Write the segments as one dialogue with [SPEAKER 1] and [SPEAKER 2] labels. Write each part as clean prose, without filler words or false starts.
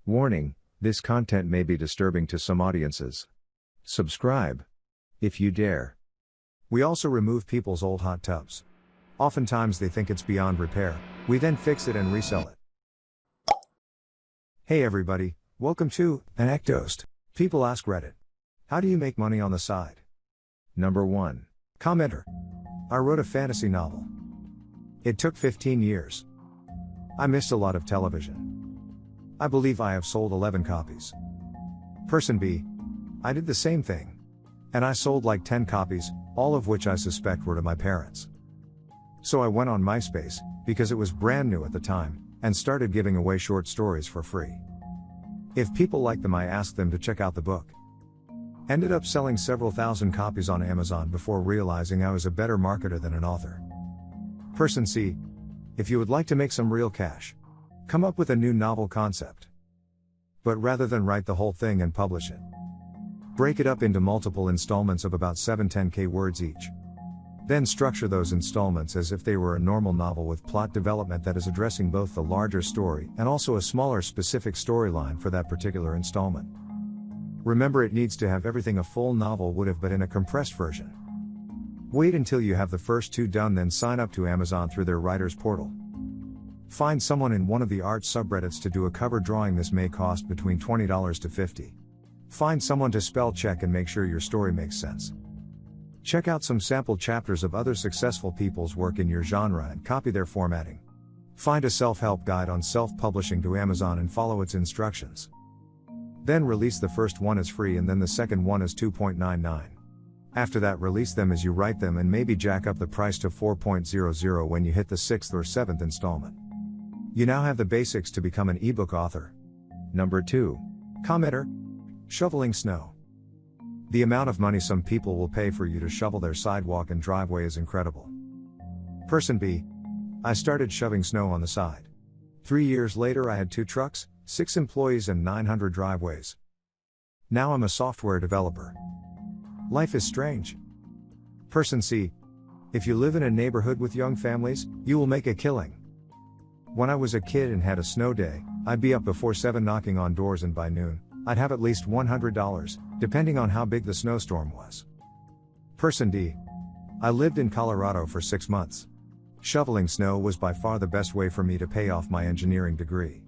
[SPEAKER 1] Warning, this content may be disturbing to some audiences. Subscribe, if you dare.
[SPEAKER 2] We also remove people's old hot tubs. Oftentimes they think it's beyond repair. We then fix it and resell it. Hey everybody, welcome to ANECDOSED. People ask Reddit. How do you make money on the side?
[SPEAKER 1] Number 1.
[SPEAKER 2] Commenter. I wrote a fantasy novel. It took 15 years. I missed a lot of television. I believe I have sold 11 copies. Person B. I did the same thing. And I sold like 10 copies, all of which I suspect were to my parents. So I went on MySpace, because it was brand new at the time, and started giving away short stories for free. If people liked them, I asked them to check out the book. Ended up selling several thousand copies on Amazon before realizing I was a better marketer than an author. Person C. If you would like to make some real cash, come up with a new novel concept. But rather than write the whole thing and publish it, break it up into multiple installments of about 7-10K words each. Then structure those installments as if they were a normal novel with plot development that is addressing both the larger story and also a smaller specific storyline for that particular installment. Remember, it needs to have everything a full novel would have, but in a compressed version. Wait until you have the first 2 done, then sign up to Amazon through their writer's portal. Find someone in one of the art subreddits to do a cover drawing. This may cost between $20 to $50. Find someone to spell check and make sure your story makes sense. Check out some sample chapters of other successful people's work in your genre and copy their formatting. Find a self-help guide on self-publishing to Amazon and follow its instructions. Then release the first one as free and then the second one as $2.99. After that, release them as you write them and maybe jack up the price to $4.00 when you hit the 6th or 7th installment. You now have the basics to become an ebook author.
[SPEAKER 1] Number 2.
[SPEAKER 2] Commenter. Shoveling snow. The amount of money some people will pay for you to shovel their sidewalk and driveway is incredible. Person B. I started shoving snow on the side. 3 years later I had 2 trucks, 6 employees and 900 driveways. Now I'm a software developer. Life is strange. Person C. If you live in a neighborhood with young families, you will make a killing. When I was a kid and had a snow day, I'd be up before 7 knocking on doors, and by noon, I'd have at least $100, depending on how big the snowstorm was. Person D. I lived in Colorado for 6 months. Shoveling snow was by far the best way for me to pay off my engineering degree.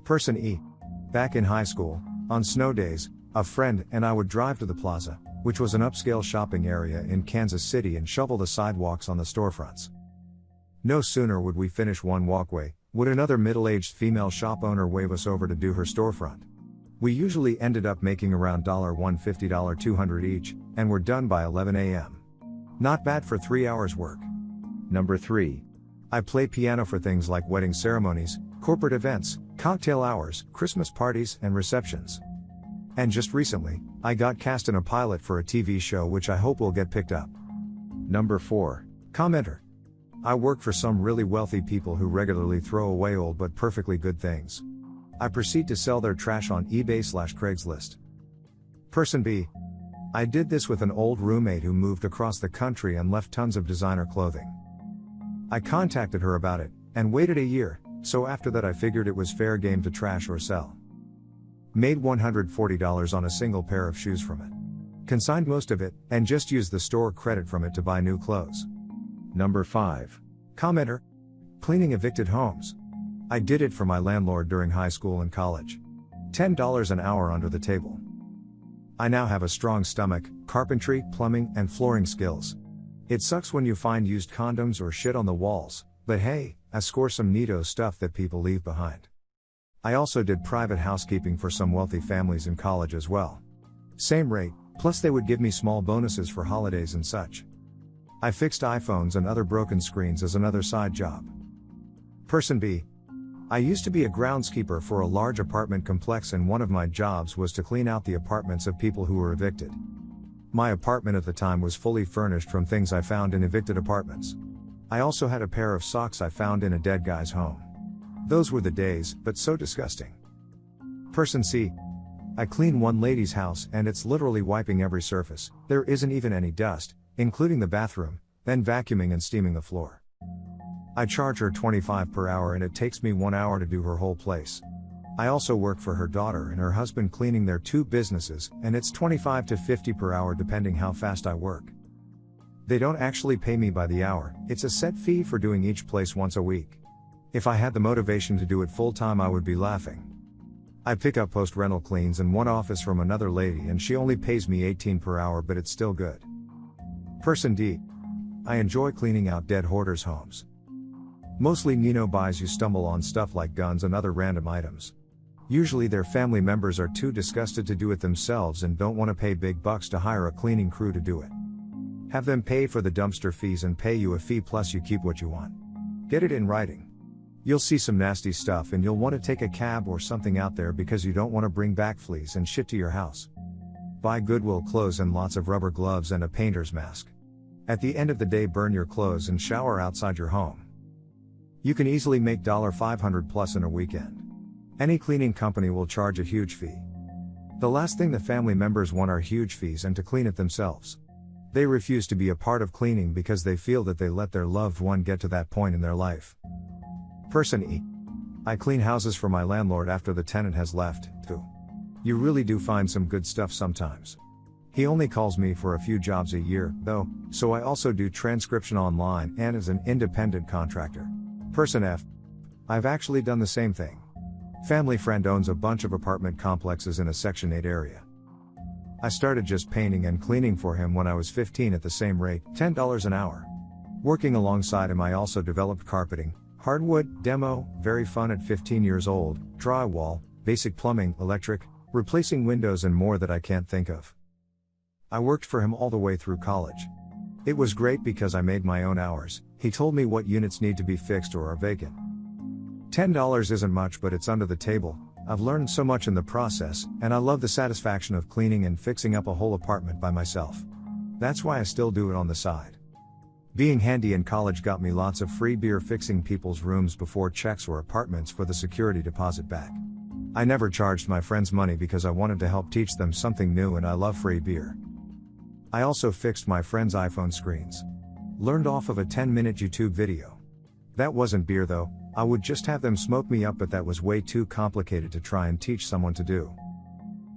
[SPEAKER 2] Person E. Back in high school, on snow days, a friend and I would drive to the plaza, which was an upscale shopping area in Kansas City, and shovel the sidewalks on the storefronts. No sooner would we finish one walkway, would another middle-aged female shop owner wave us over to do her storefront. We usually ended up making around $150, $200 each, and were done by 11 a.m. Not bad for 3 hours work.
[SPEAKER 1] Number 3.
[SPEAKER 2] I play piano for things like wedding ceremonies, corporate events, cocktail hours, Christmas parties, and receptions. And just recently, I got cast in a pilot for a TV show which I hope will get picked up.
[SPEAKER 1] Number 4.
[SPEAKER 2] Commenter. I work for some really wealthy people who regularly throw away old but perfectly good things. I proceed to sell their trash on eBay/Craigslist. Person B. I did this with an old roommate who moved across the country and left tons of designer clothing. I contacted her about it, and waited a year, so after that I figured it was fair game to trash or sell. Made $140 on a single pair of shoes from it. Consigned most of it, and just used the store credit from it to buy new clothes.
[SPEAKER 1] Number 5.
[SPEAKER 2] Commenter. Cleaning evicted homes. I did it for my landlord during high school and college. $10 an hour under the table. I now have a strong stomach, carpentry, plumbing, and flooring skills. It sucks when you find used condoms or shit on the walls, but hey, I score some neato stuff that people leave behind. I also did private housekeeping for some wealthy families in college as well. Same rate, plus they would give me small bonuses for holidays and such. I fixed iPhones and other broken screens as another side job. Person B. I used to be a groundskeeper for a large apartment complex, and one of my jobs was to clean out the apartments of people who were evicted. My apartment at the time was fully furnished from things I found in evicted apartments. I also had a pair of socks I found in a dead guy's home. Those were the days, but so disgusting. Person C. I clean one lady's house and it's literally wiping every surface. There isn't even any dust, including the bathroom, then vacuuming and steaming the floor. I charge her $25 per hour and it takes me 1 hour to do her whole place. I also work for her daughter and her husband cleaning their two businesses, and it's 25 to 50 per hour depending how fast I work. They don't actually pay me by the hour, it's a set fee for doing each place once a week. If I had the motivation to do it full time, I would be laughing. I pick up post-rental cleans in one office from another lady and she only pays me 18 per hour, but it's still good. Person D. I enjoy cleaning out dead hoarders' homes. Mostly Nino buys you stumble on stuff like guns and other random items. Usually their family members are too disgusted to do it themselves and don't want to pay big bucks to hire a cleaning crew to do it. Have them pay for the dumpster fees and pay you a fee plus you keep what you want. Get it in writing. You'll see some nasty stuff and you'll want to take a cab or something out there because you don't want to bring back fleas and shit to your house. Buy Goodwill clothes and lots of rubber gloves and a painter's mask. At the end of the day, burn your clothes and shower outside your home. You can easily make $500 plus in a weekend. Any cleaning company will charge a huge fee. The last thing the family members want are huge fees and to clean it themselves. They refuse to be a part of cleaning because they feel that they let their loved one get to that point in their life. Person E. I clean houses for my landlord after the tenant has left, too. You really do find some good stuff sometimes. He only calls me for a few jobs a year, though, so I also do transcription online and as an independent contractor. Person F. I've actually done the same thing. Family friend owns a bunch of apartment complexes in a Section 8 area. I started just painting and cleaning for him when I was 15 at the same rate, $10 an hour. Working alongside him, I also developed carpeting, hardwood, demo, very fun at 15 years old, drywall, basic plumbing, electric, replacing windows and more that I can't think of. I worked for him all the way through college. It was great because I made my own hours. He told me what units need to be fixed or are vacant. $10 isn't much, but it's under the table. I've learned so much in the process, and I love the satisfaction of cleaning and fixing up a whole apartment by myself. That's why I still do it on the side. Being handy in college got me lots of free beer fixing people's rooms before checks or apartments for the security deposit back. I never charged my friends money because I wanted to help teach them something new, and I love free beer. I also fixed my friends' iPhone screens. Learned off of a 10-minute YouTube video. That wasn't beer though. I would just have them smoke me up, but that was way too complicated to try and teach someone to do.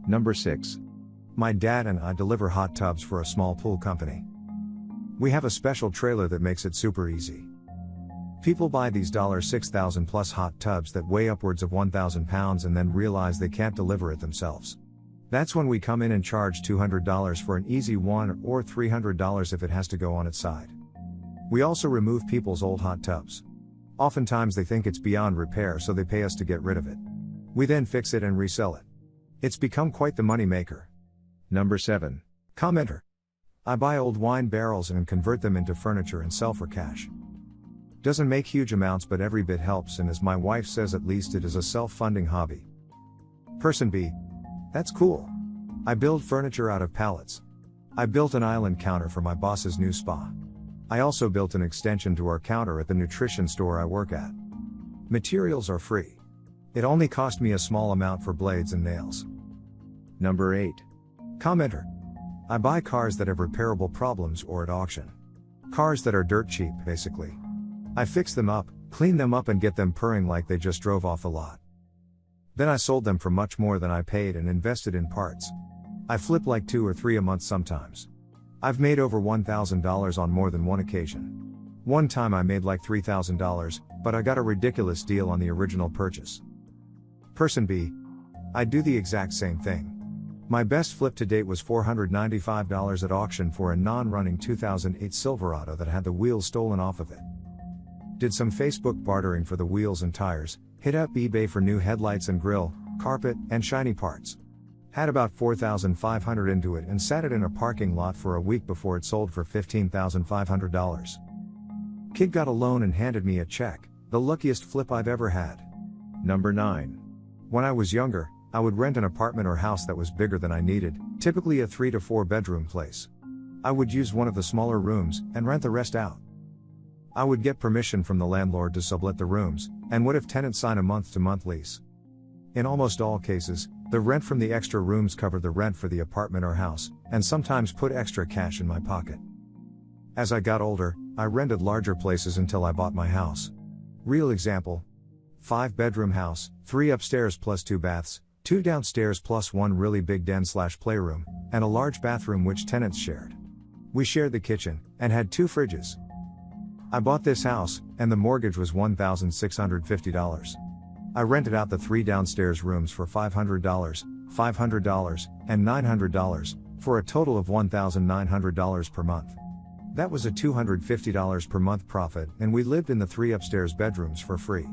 [SPEAKER 1] Number 6.
[SPEAKER 2] My dad and I deliver hot tubs for a small pool company. We have a special trailer that makes it super easy. People buy these $6,000 plus hot tubs that weigh upwards of 1,000 pounds and then realize they can't deliver it themselves. That's when we come in and charge $200 for an easy one or $300 if it has to go on its side. We also remove people's old hot tubs. Oftentimes they think it's beyond repair, so they pay us to get rid of it. We then fix it and resell it. It's become quite the money maker.
[SPEAKER 1] Number 7.
[SPEAKER 2] Commenter. I buy old wine barrels and convert them into furniture and sell for cash. Doesn't make huge amounts, but every bit helps, and as my wife says, at least it is a self-funding hobby. Person B. That's cool. I build furniture out of pallets. I built an island counter for my boss's new spa. I also built an extension to our counter at the nutrition store I work at. Materials are free. It only cost me a small amount for blades and nails.
[SPEAKER 1] Number 8.
[SPEAKER 2] Commenter. I buy cars that have repairable problems or at auction. Cars that are dirt cheap, basically. I fix them up, clean them up and get them purring like they just drove off the lot. Then I sold them for much more than I paid and invested in parts. I flip like 2 or 3 a month sometimes. I've made over $1,000 on more than one occasion. One time I made like $3,000, but I got a ridiculous deal on the original purchase. Person B. I do the exact same thing. My best flip to date was $495 at auction for a non-running 2008 Silverado that had the wheels stolen off of it. Did some Facebook bartering for the wheels and tires, hit up eBay for new headlights and grille, carpet, and shiny parts. Had about $4,500 into it and sat it in a parking lot for a week before it sold for $15,500. Kid got a loan and handed me a check, the luckiest flip I've ever had.
[SPEAKER 1] Number 9.
[SPEAKER 2] When I was younger, I would rent an apartment or house that was bigger than I needed, typically a 3 to 4 bedroom place. I would use one of the smaller rooms and rent the rest out. I would get permission from the landlord to sublet the rooms, and would have tenants sign a month-to-month lease. In almost all cases, the rent from the extra rooms covered the rent for the apartment or house, and sometimes put extra cash in my pocket. As I got older, I rented larger places until I bought my house. Real example. 5-bedroom house, 3 upstairs plus 2 baths, 2 downstairs plus 1 really big den/playroom, and a large bathroom which tenants shared. We shared the kitchen, and had 2 fridges. I bought this house, and the mortgage was $1,650. I rented out the 3 downstairs rooms for $500, $500, and $900, for a total of $1,900 per month. That was a $250 per month profit, and we lived in the 3 upstairs bedrooms for free.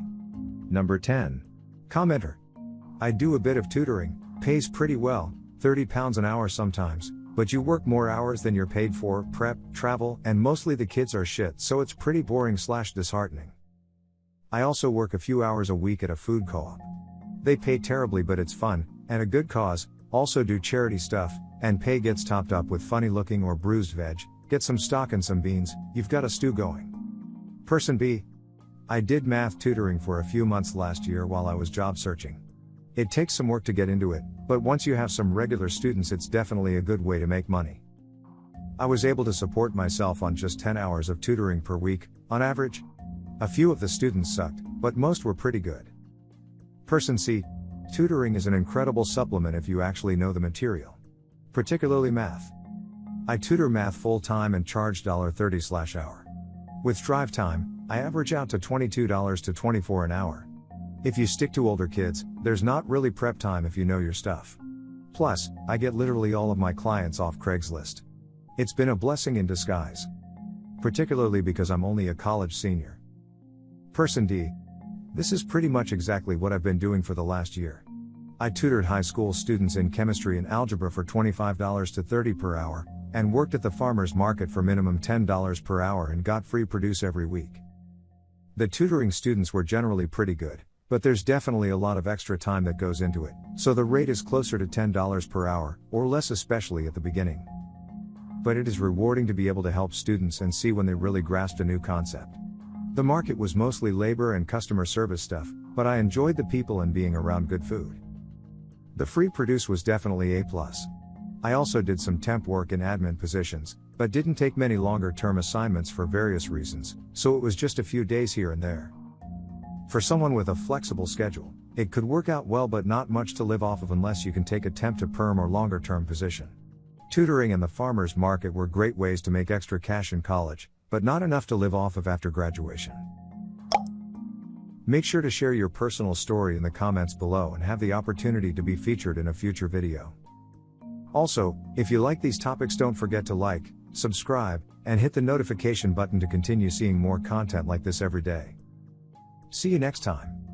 [SPEAKER 1] Number 10.
[SPEAKER 2] Commenter. I do a bit of tutoring, pays pretty well, £30 an hour sometimes, but you work more hours than you're paid for, prep, travel, and mostly the kids are shit, so it's pretty boring/disheartening. I also work a few hours a week at a food co-op. They pay terribly, but it's fun, and a good cause, also do charity stuff, and pay gets topped up with funny looking or bruised veg, get some stock and some beans, you've got a stew going. Person B. I did math tutoring for a few months last year while I was job searching. It takes some work to get into it, but once you have some regular students, it's definitely a good way to make money. I was able to support myself on just 10 hours of tutoring per week, on average. A few of the students sucked, but most were pretty good. Person C. Tutoring is an incredible supplement if you actually know the material. Particularly math. I tutor math full-time and charge $30/hour. With drive time, I average out to $22 to $24 an hour. If you stick to older kids, there's not really prep time if you know your stuff. Plus, I get literally all of my clients off Craigslist. It's been a blessing in disguise. Particularly because I'm only a college senior. Person D. This is pretty much exactly what I've been doing for the last year. I tutored high school students in chemistry and algebra for $25 to $30 per hour, and worked at the farmer's market for minimum $10 per hour and got free produce every week. The tutoring students were generally pretty good, but there's definitely a lot of extra time that goes into it, so the rate is closer to $10 per hour, or less, especially at the beginning. But it is rewarding to be able to help students and see when they really grasp a new concept. The market was mostly labor and customer service stuff, but I enjoyed the people and being around good food. The free produce was definitely A+. I also did some temp work in admin positions, but didn't take many longer-term assignments for various reasons, so it was just a few days here and there. For someone with a flexible schedule, it could work out well, but not much to live off of unless you can take a temp to perm or longer-term position. Tutoring and the farmer's market were great ways to make extra cash in college, but not enough to live off of after graduation. Make sure to share your personal story in the comments below and have the opportunity to be featured in a future video. Also, if you like these topics, don't forget to like, subscribe, and hit the notification button to continue seeing more content like this every day. See you next time.